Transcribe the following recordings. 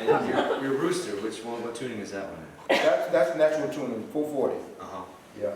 And your rooster, which one? What tuning is that one? That's natural tuning, 440. Uh-huh. Yeah.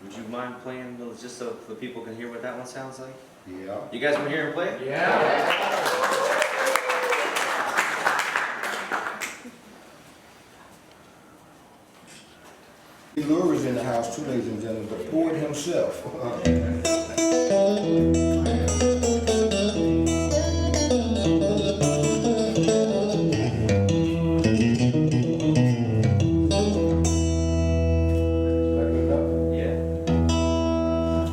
Would you mind playing those just so the people can hear what that one sounds like? Yeah. You guys want to hear him play it? Yeah. Lure in the house too, ladies and gentlemen, the poet himself.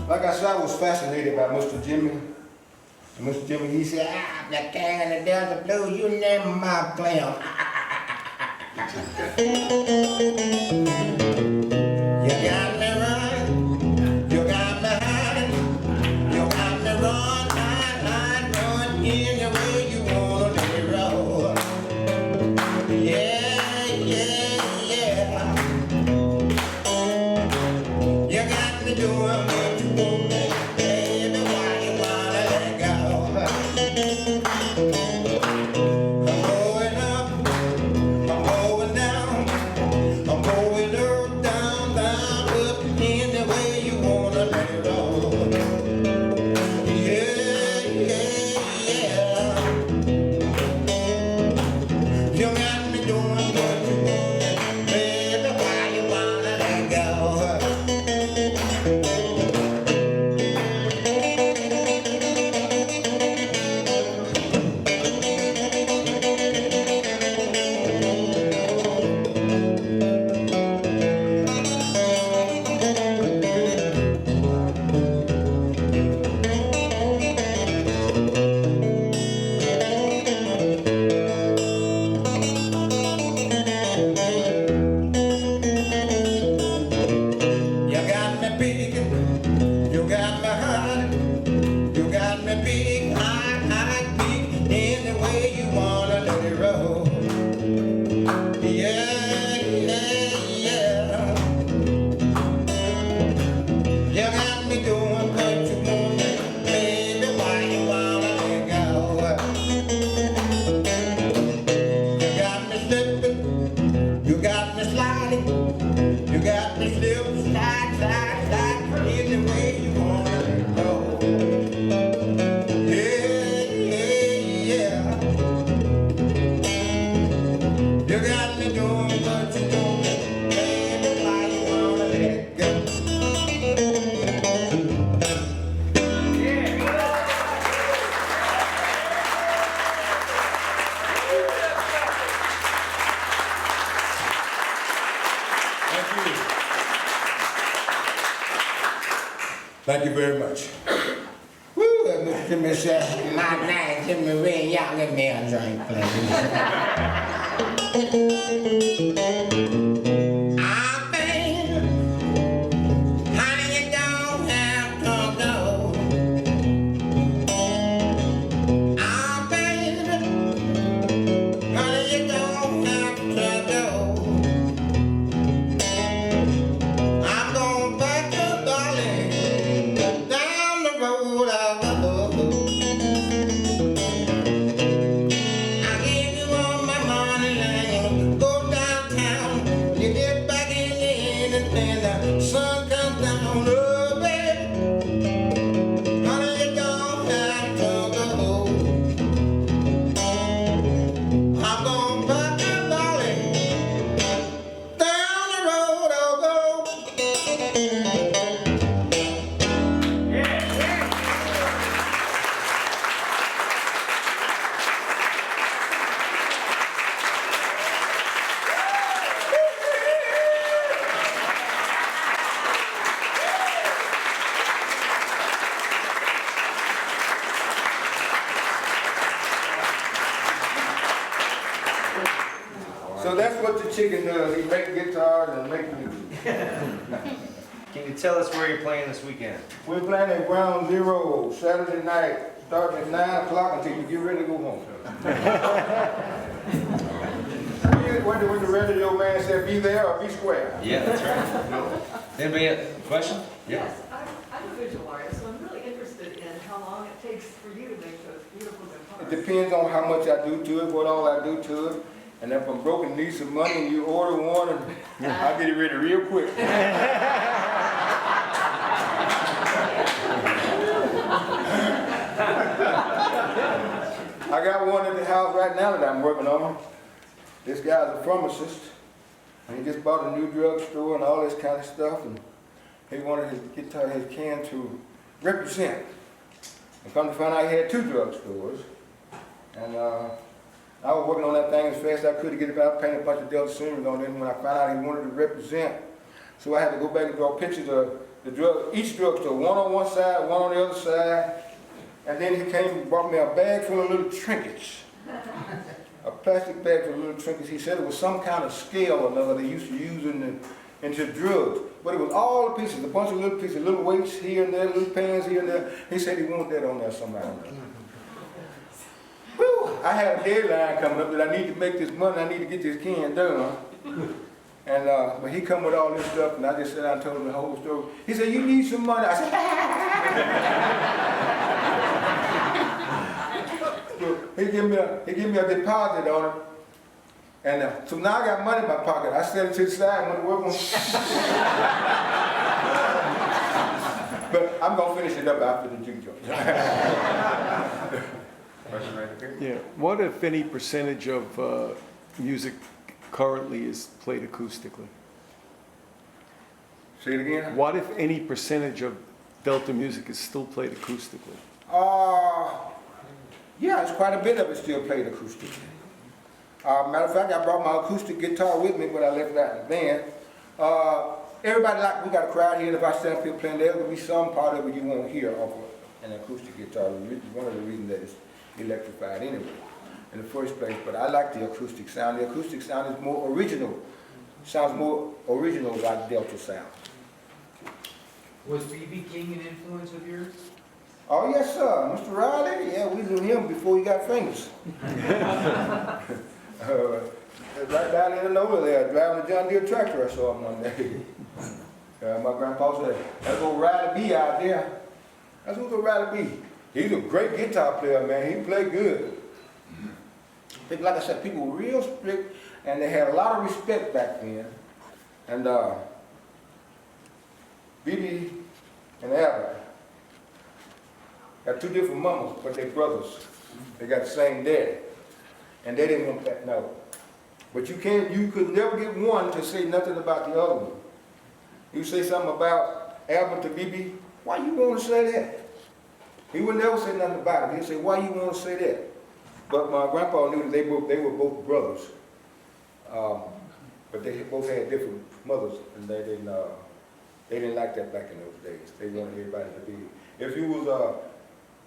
Like I said, I was fascinated by Mr. Jimmy. And Mr. Jimmy, he said, the king of the Delta Blues, you never my player. You got me running, you got me hiding, you got me run any way you wanna let me roll. Yeah, yeah, yeah. You got me doing what you want me, baby, why you wanna let go? I'm going up, I'm going down, I'm going up, down, up, any way you wanna let it roll. Yeah, yeah, yeah. You got me doing what you want, baby, why you wanna let go? You got me big, you got me high, you got me big, high, big, any way you wanna let it roll. Yeah, yeah, yeah. You got me doing what you want, baby, why you wanna let go? You got me slipping, you got me sliding, you got me slip, slide, slide, slide, any way you wanna let it go. Yeah, yeah, yeah. You got me doing what you want, baby, why you wanna let it go? Thank you. Thank you very much. Woo, Mr. Jimmy said, my name Jimmy Ray, y'all give me a drink, please. I think, honey, you don't have to go. I think, honey, you don't have to go. I'm going back to darling, down the road I go. I give you all my money and go downtown. You get back in the end and the sun comes down. Oh, baby, honey, you don't have to go. I'm going back to darling, down the road I'll go. So that's what the chicken does. He makes guitars and makes music. Can you tell us where you're playing this weekend? We're playing at Ground Zero Saturday night, starting at 9 o'clock until you get ready to go home. When the radio man said be there or be square. Yeah, that's right. Anybody have a question? Yes, I'm a visual artist, so I'm really interested in how long it takes for you to make those beautiful guitars. depends on how much I do to it, what all I do to it. And if I'm broke and need some money and you order one, I'll get it ready real quick. I got one at the house right now that I'm working on. This guy's a pharmacist, and he just bought a new drugstore and all this kind of stuff, and he wanted his guitar, his can to represent. And come to find out he had 2 drugstores, and I was working on that thing as fast as I could to get it out, paint a bunch of Delta scenery on it, and when I found out he wanted to represent, so I had to go back and draw pictures of each drugstore, one on one side, one on the other side. And then he came and brought me a bag full of little trinkets. A plastic bag full of little trinkets. He said it was some kind of scale or another they used to use into drugs. But it was all the pieces, a bunch of little pieces, little weights here and there, little pans here and there. He said he wanted that on there somehow. Whew, I had a deadline coming up that I need to make this money, I need to get this can done. And when he come with all this stuff, and I just sat down and told him the whole story. He said, "You need some money." I said, he give me a deposit on it, and so now I got money in my pocket. I set it to the side and went to work on. But I'm gonna finish it up after the Juke Joint. Question right here. Yeah. What, if any, percentage of music currently is played acoustically? Say it again. What, if any, percentage of Delta music is still played acoustically? Yeah, it's quite a bit of it still played acoustic. Matter of fact, I brought my acoustic guitar with me when I left out in the van. Everybody we got a crowd here, and if I stand up here playing, there will be some part of it you won't hear off of an acoustic guitar. One of the reasons that it's electrified anyway, in the first place. But I like the acoustic sound. The acoustic sound is more original. Sounds more original like Delta sound. Was B.B. King an influence of yours? Oh, yes, sir. Mr. Riley, yeah, we knew him before he got famous. Right down in the Nola there, driving a John Deere tractor, I saw him one day. My grandpa said, "That's old Riley B out there." That's who's old Riley B. He's a great guitar player, man. He played good. Like I said, people were real strict, and they had a lot of respect back then. And B.B. and Albert got 2 different mamas, but they're brothers. They got the same daddy. And they didn't want that, no. But you could never get one to say nothing about the other one. You say something about Albert to B.B., why you want to say that? He would never say nothing about it. He'd say, why you want to say that? But my grandpa knew that they were both brothers. But they both had different mothers, and they didn't like that back in those days. They wanted everybody to be, if you was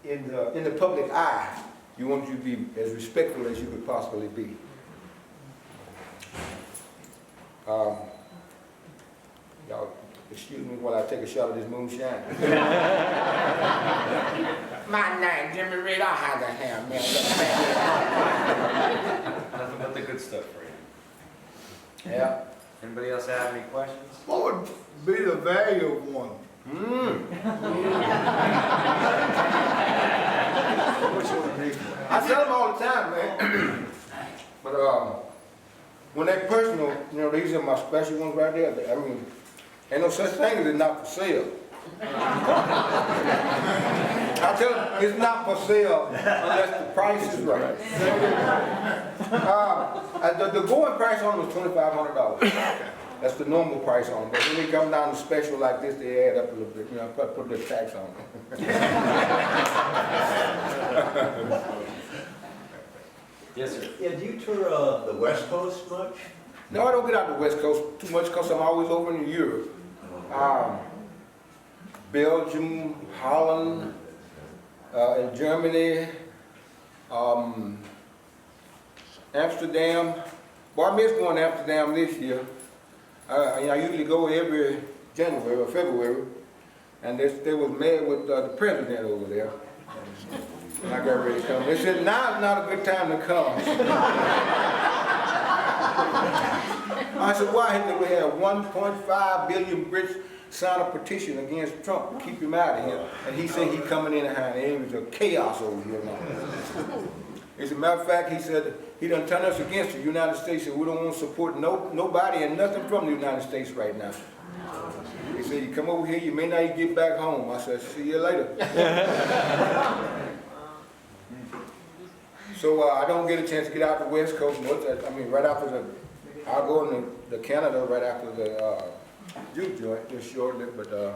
in the public eye, you wanted you to be as respectful as you could possibly be. Y'all excuse me while I take a shot of this moonshine. My name, Jimmy Reed, I had to have man. Nothing but the good stuff for you. Yeah. Anybody else have any questions? What would be the value of one? I tell them all the time, man. But when they're personal, these are my special ones right there. I mean, ain't no such thing as it's not for sale. I tell them it's not for sale unless the price is right. The going price on them is $2,500. That's the normal price on them. But when they come down to special like this, they add up a little bit. Put a little tax on them. Yes, sir. Yeah, do you tour the West Coast much? No, I don't get out the West Coast too much because I'm always over in Europe. Belgium, Holland, in Germany, Amsterdam. Well, I missed going to Amsterdam this year. I usually go every January or February, and they was mad with the president over there. And I got ready to come. They said, "Now's not a good time to come." I said, "Why?" He said, "We had 1.5 billion Brits sign a petition against Trump to keep him out of here. And he said he's coming in and it was a chaos over here now." As a matter of fact, he said he done turned us against the United States and we don't want to support nobody and nothing from the United States right now. He said, you come over here, you may not even get back home. I said, see you later. So I don't get a chance to get out the West Coast much. I mean, right after I'll go to Canada right after the Juke Joint, just shortly, but the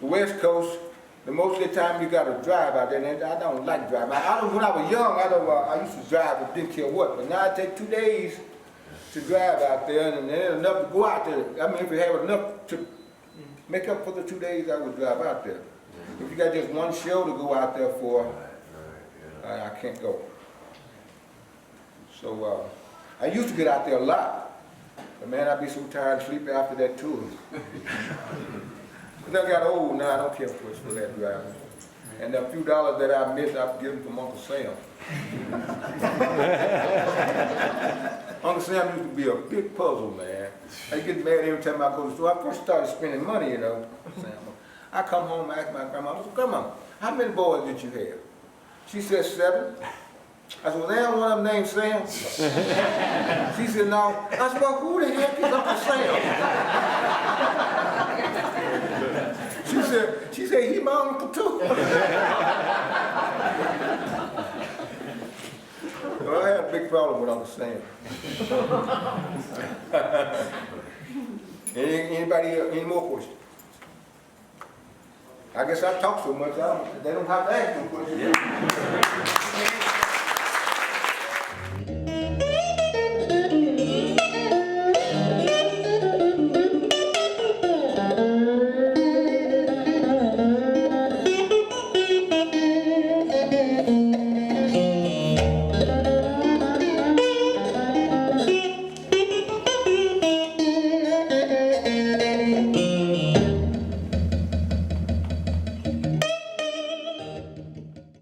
West Coast, the most of the time you got to drive out there, and I don't like driving. When I was young, I used to drive, but didn't care what. But now I take 2 days to drive out there, and then enough to go out there. I mean, if you have enough to make up for the 2 days, I would drive out there. If you got just one show to go out there for, I can't go. So I used to get out there a lot, but man, I'd be so tired and sleepy after that tour. But I got old now, I don't care much for that driving. And the few dollars that I missed, I've given to Uncle Sam. Uncle Sam used to be a big puzzle, man. I get mad every time I go to the store. I first started spending money, you know. I come home and ask my grandma, I said, Grandma, how many boys did you have? She said 7. I said, well, there ain't one of them named Sam. She said, no. I said, well, who the heck is Uncle Sam? She said, he my uncle too. Well, I had a big problem with Uncle Sam. Any more questions? I guess I talk so much, they don't have to ask no questions.